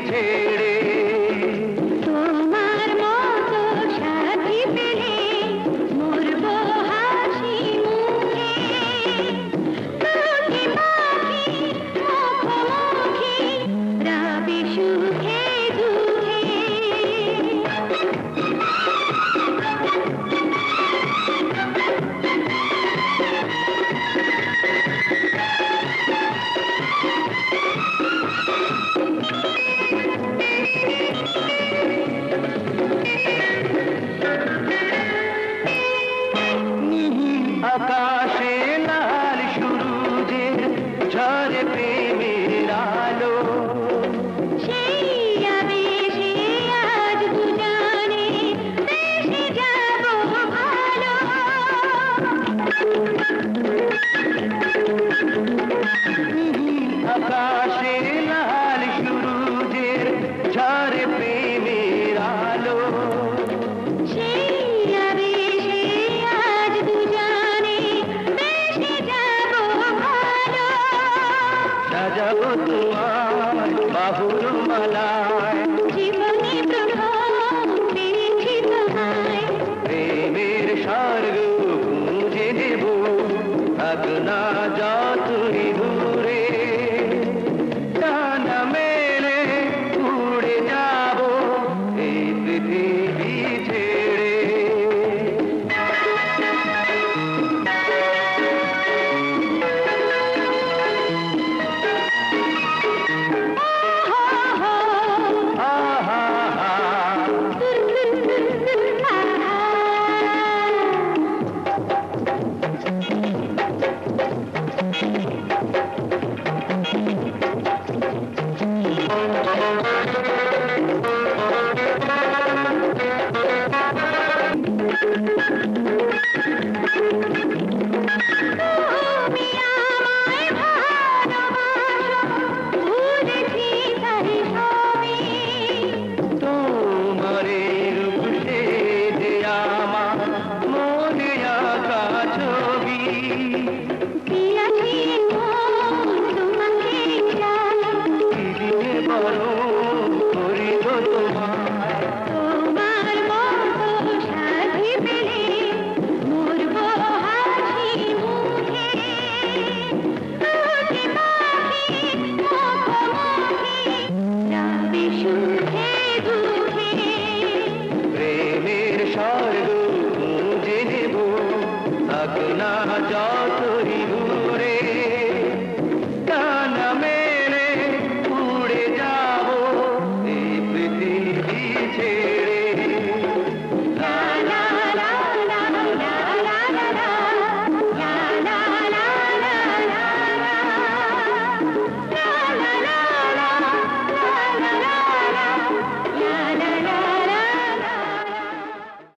ছেড়ে। তোমার মতো সাথী পেলে মরবো হাসি মুখে, পাখি পাখি মুখোমুখি রবে সুখে দুঃখে। আকাশে লাল সূরজের ঝরে প্রেমের আলো, সেই আবেশে আজ দুজনে দেশে যাব ভালো। আকাশে লাল সূরজের ঝরে প্রেমের আলো, সেই আবেশে আজ দুজনে দেশে যাব ভালো। সাজাবো তোমার বাহুর মালায়, জীবনে প্রথম পেয়েছি তোমায়, প্রেমের স্বর্গ খুঁজে দেব, থাক না যতই দূরে। ডানা মেলে উড়ে যাব এই পৃথিবী ছেড়ে। তুমি আমায় ভালোবাসো, বুঝেছি তাই সবই। তোমার রূপ সেজে আমার মনে আঁকা ছবি, দিয়াছি মন তোমাকে চাই, দিলে বরণ করিব তোমায়। তোমার মতো সাথী পেলে মরবো হাসি মুখে, পাখি পাখি মুখোমুখি রবে সুখে দুঃখে। প্রেমের স্বর্গ খুঁজে নেব, থাক না যতই দূরে। ডানা মেলে উড়ে যাব এই পৃথিবী ছেড়ে।